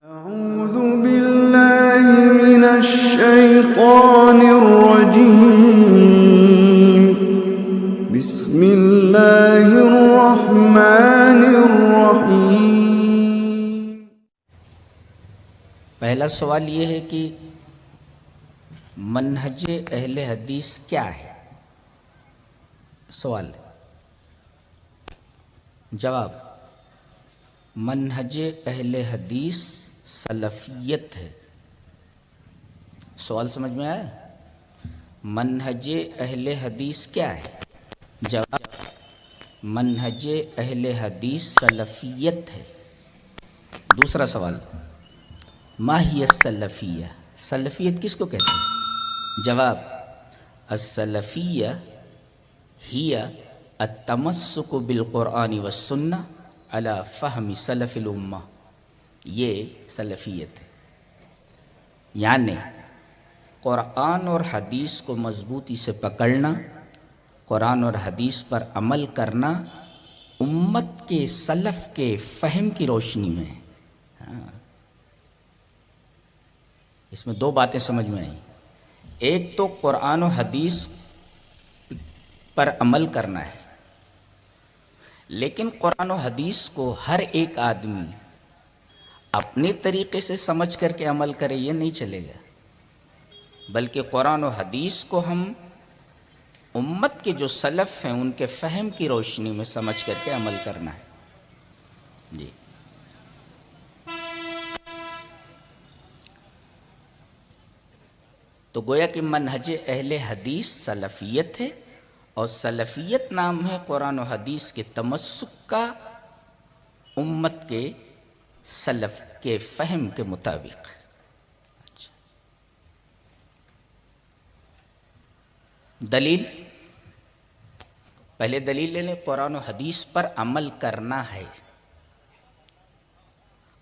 أعوذ بالله من الشيطان الرجيم بسم الله الرحمن الرحيم۔ پہلا سوال یہ ہے کہ منہج اہل حدیث کیا ہے؟ سوال جواب، منہج اہل حدیث سلفیت ہے۔ سوال سمجھ میں آیا؟ منہج اہل حدیث کیا ہے؟ جواب، منہج اہل حدیث سلفیت ہے۔ دوسرا سوال، ما ہی السلفیہ، سلفیت کس کو کہتے ہیں؟ جواب، السلفیہ ہی التمسک بالقرآن والسنہ علی فہم سلف الامہ، یہ سلفیت ہے، یعنی قرآن اور حدیث کو مضبوطی سے پکڑنا، قرآن اور حدیث پر عمل کرنا امت کے سلف کے فہم کی روشنی میں۔ اس میں دو باتیں سمجھ میں آئیں۔ ایک تو قرآن و حدیث پر عمل کرنا ہے، لیکن قرآن و حدیث کو ہر ایک آدمی اپنے طریقے سے سمجھ کر کے عمل کرے، یہ نہیں چلے گا، بلکہ قرآن و حدیث کو ہم امت کے جو سلف ہیں ان کے فہم کی روشنی میں سمجھ کر کے عمل کرنا ہے۔ جی، تو گویا کہ منہج اہل حدیث سلفیت ہے، اور سلفیت نام ہے قرآن و حدیث کے تمسک کا امت کے سلف کے فہم کے مطابق۔ دلیل، پہلے دلیل لے لیں، قرآن و حدیث پر عمل کرنا ہے،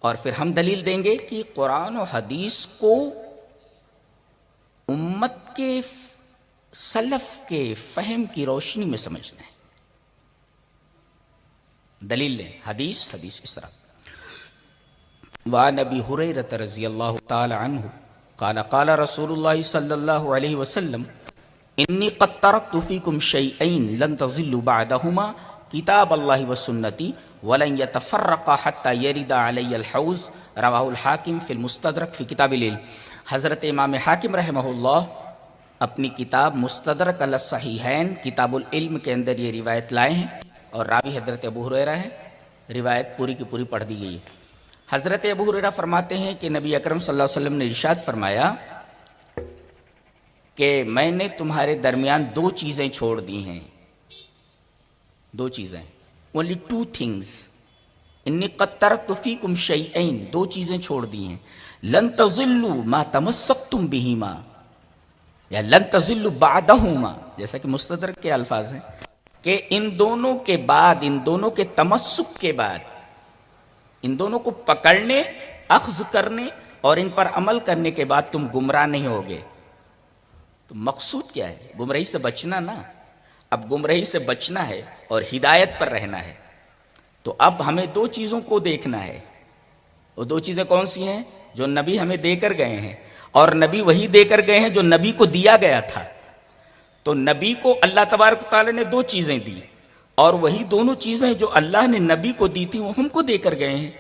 اور پھر ہم دلیل دیں گے کہ قرآن و حدیث کو امت کے سلف کے فہم کی روشنی میں سمجھنا ہے۔ دلیل لیں، حدیث اس طرح، وعن ابی ہریرہ رضی اللہ تعالی عنہ قال قال رسول اللہ صلی اللہ علیہ وسلم انی قد ترکت فیکم شیئین لن تضلوا بعدہما کتاب اللہ وسنتی ولن یتفرقا حتی یرد علی الحوض، رواہ الحاکم فی المستدرک فی کتاب العلم۔ حضرت امام حاکم رحمہ اللہ اپنی کتاب مستدرک علی الصحیحین کتاب العلم کے اندر یہ روایت لائے ہیں، اور راوی حضرت ابو ہریرہ ہے، روایت پوری کی پوری پڑھ دی گئی ہے۔ حضرت ابو ہریرہ فرماتے ہیں کہ نبی اکرم صلی اللہ علیہ وسلم نے ارشاد فرمایا کہ میں نے تمہارے درمیان دو چیزیں چھوڑ دی ہیں، دو چیزیں، only two things، انی قد ترکت فیکم شیئین، دو چیزیں چھوڑ دی ہیں، لن تضلوا ما تمسکتم بہما، یا لن تضلوا بعدہما، جیسا کہ مستدرک کے الفاظ ہیں کہ ان دونوں کے بعد، ان دونوں کے تمسک کے بعد، ان دونوں کو پکڑنے، اخذ کرنے اور ان پر عمل کرنے کے بعد تم گمراہ نہیں ہوگے۔ تو مقصود کیا ہے؟ گمراہی سے بچنا نا۔ اب گمراہی سے بچنا ہے اور ہدایت پر رہنا ہے، تو اب ہمیں دو چیزوں کو دیکھنا ہے۔ وہ دو چیزیں کون سی ہیں؟ جو نبی ہمیں دے کر گئے ہیں، اور نبی وہی دے کر گئے ہیں جو نبی کو دیا گیا تھا۔ تو نبی کو اللہ تبارک و تعالی نے دو چیزیں دی، اور وہی دونوں چیزیں جو اللہ نے نبی کو دی تھی وہ ہم کو دے کر گئے ہیں،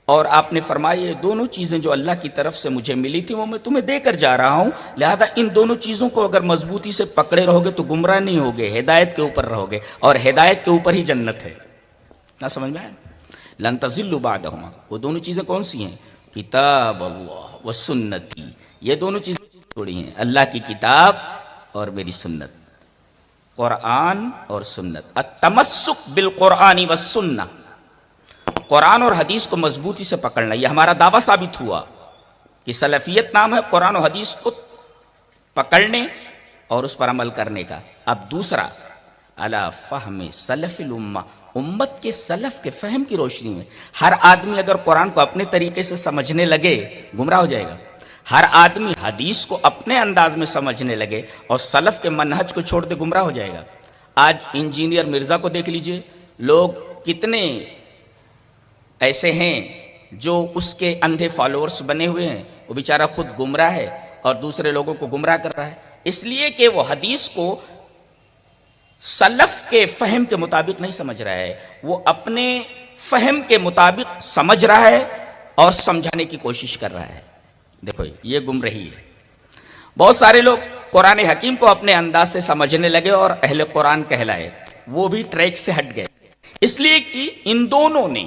اور آپ نے فرمایا یہ دونوں چیزیں جو اللہ کی طرف سے مجھے ملی تھی وہ میں تمہیں دے کر جا رہا ہوں، لہذا ان دونوں چیزوں کو اگر مضبوطی سے پکڑے رہو گے تو گمراہ نہیں ہوگے، ہدایت کے اوپر رہو گے، اور ہدایت کے اوپر ہی جنت ہے۔ نہ سمجھ میں آیا؟ لن تضلوا بعدہما، وہ دونوں چیزیں کون سی ہیں؟ کتاب اللہ و سنتی، یہ دونوں چیزیں چھوڑی ہیں، اللہ کی کتاب اور میری سنت، قرآن اور سنت، التمسک بالقرآن والسنہ، قرآن اور حدیث کو مضبوطی سے پکڑنا۔ یہ ہمارا دعویٰ ثابت ہوا کہ سلفیت نام ہے قرآن و حدیث کو پکڑنے اور اس پر عمل کرنے کا۔ اب دوسرا، علی فہم سلف الامہ، امت کے سلف کے فہم کی روشنی میں۔ ہر آدمی اگر قرآن کو اپنے طریقے سے سمجھنے لگے گمراہ ہو جائے گا، ہر آدمی حدیث کو اپنے انداز میں سمجھنے لگے اور سلف کے منہج کو چھوڑ دے گمراہ ہو جائے گا۔ آج انجینئر مرزا کو دیکھ لیجئے، لوگ کتنے ایسے ہیں جو اس کے اندھے فالوورز بنے ہوئے ہیں، وہ بیچارہ خود گمراہ ہے اور دوسرے لوگوں کو گمراہ کر رہا ہے، اس لیے کہ وہ حدیث کو سلف کے فہم کے مطابق نہیں سمجھ رہا ہے، وہ اپنے فہم کے مطابق سمجھ رہا ہے اور سمجھانے کی کوشش کر رہا ہے۔ دیکھو یہ گمراہی ہے۔ بہت سارے لوگ قرآن حکیم کو اپنے انداز سے سمجھنے لگے اور اہل قرآن کہلائے، وہ بھی ٹریک سے ہٹ گئے، اس لیے کہ ان دونوں نے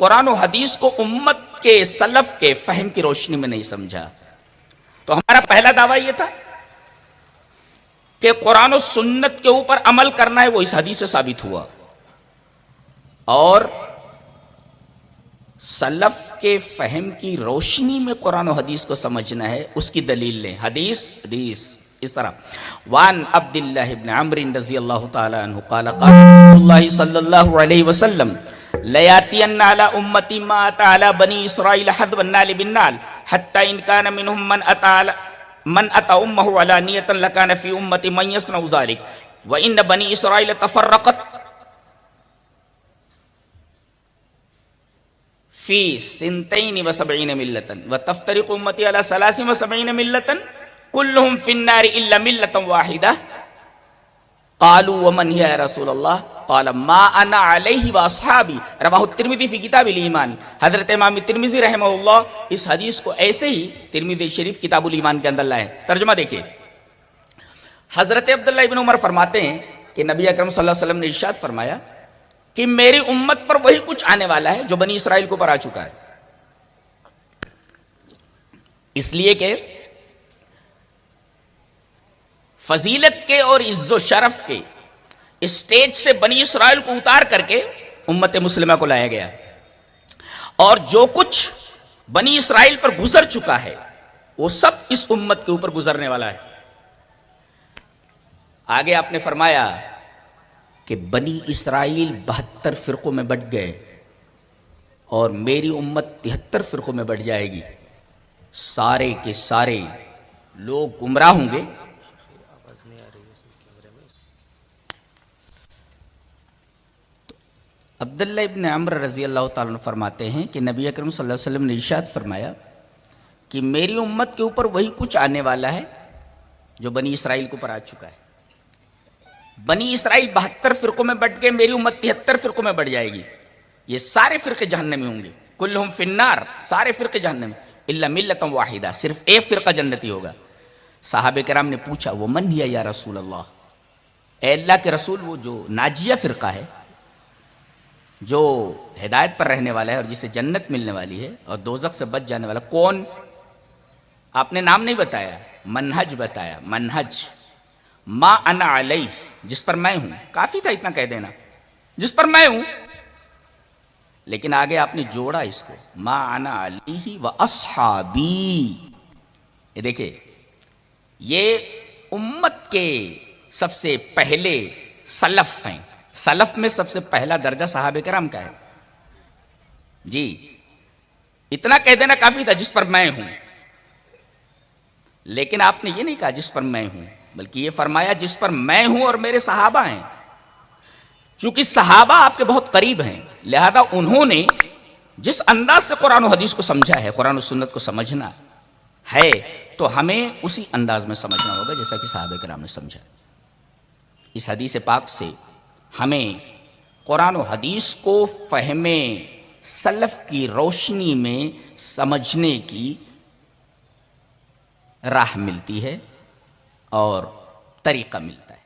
قرآن و حدیث کو امت کے سلف کے فہم کی روشنی میں نہیں سمجھا۔ تو ہمارا پہلا دعویٰ یہ تھا کہ قرآن و سنت کے اوپر عمل کرنا ہے، وہ اس حدیث سے ثابت ہوا، اور سلف کے فہم کی روشنی میں قرآن و حدیث کو سمجھنا ہے، اس کی دلیل لیں۔ حدیث اس طرح وان عبد اللہ ابن عمرو رضی اللہ تعالی عنہ قال قال رسول اللہ صلی اللہ علیہ وسلم لیاتین علی امتی ما اتی علی بنی اسرائیل حد والنال بالنال حتی ان کان منهم من اتی امه علانیتا لکان فی امتی من یصنع ذلک وان بنی اسرائیل تفرقت فی 72 ملتا وتفترق امتی علی 73 ملتا کلہم فی النار الا ملتا واحدہ قالوا ومن ہی یا رسول اللہ قال ما انا علیہ واصحابی رواہ الترمذی فی کتاب الایمان۔ حضرت امام ترمذی رحمہ اللہ اس حدیث کو ایسے ہی ترمذی شریف کتاب الایمان کے اندر لائے۔ ترجمہ دیکھیں، حضرت عبداللہ ابن عمر فرماتے ہیں کہ نبی اکرم صلی اللہ علیہ وسلم نے ارشاد فرمایا کہ میری امت پر وہی کچھ آنے والا ہے جو بنی اسرائیل کو پر آ چکا ہے، اس لیے کہ فضیلت کے اور عز و شرف کے اسٹیج سے بنی اسرائیل کو اتار کر کے امت مسلمہ کو لایا گیا، اور جو کچھ بنی اسرائیل پر گزر چکا ہے وہ سب اس امت کے اوپر گزرنے والا ہے۔ آگے آپ نے فرمایا کہ بنی اسرائیل 72 فرقوں میں بٹ گئے اور میری امت 73 فرقوں میں بٹ جائے گی، سارے کے سارے لوگ گمراہ ہوں گے۔ عبداللہ ابن عمر رضی اللہ تعالیٰ عنہ فرماتے ہیں کہ نبی اکرم صلی اللہ علیہ وسلم نے ارشاد فرمایا کہ میری امت کے اوپر وہی کچھ آنے والا ہے جو بنی اسرائیل کے اوپر آ چکا ہے۔ بنی اسرائیل 72 فرقوں میں بٹ گئے، میری امت 73 فرقوں میں بٹ جائے گی، یہ سارے فرقے جہنمی ہوں گے، کلہم فی النار، سارے فرقے جہنمی، الا ملتا واحدہ، صرف ایک فرقہ جنتی ہوگا۔ صحابہ کرام نے پوچھا ومن ہی یا رسول اللہ، اے اللہ کے رسول وہ جو ناجیہ فرقہ ہے، جو ہدایت پر رہنے والا ہے اور جسے جنت ملنے والی ہے اور دوزخ سے بچ جانے والا، کون؟ آپ نے نام نہیں بتایا، منہج بتایا، منہج ما انا علیہ، جس پر میں ہوں، کافی تھا اتنا کہہ دینا جس پر میں ہوں، لیکن آگے آپ نے جوڑا اس کو ما انا علیہ و اصحابی۔ یہ دیکھیں، یہ امت کے سب سے پہلے سلف ہیں، سلف میں سب سے پہلا درجہ صحابہ کرام کا ہے جی، اتنا کہہ دینا کافی تھا جس پر میں ہوں، لیکن آپ نے یہ نہیں کہا جس پر میں ہوں، بلکہ یہ فرمایا جس پر میں ہوں اور میرے صحابہ ہیں، چونکہ صحابہ آپ کے بہت قریب ہیں، لہذا انہوں نے جس انداز سے قرآن و حدیث کو سمجھا ہے، قرآن و سنت کو سمجھنا ہے تو ہمیں اسی انداز میں سمجھنا ہوگا جیسا کہ صحابہ کرام نے سمجھا۔ اس حدیث پاک سے ہمیں قرآن و حدیث کو فہم سلف کی روشنی میں سمجھنے کی راہ ملتی ہے اور طریقہ ملتا ہے۔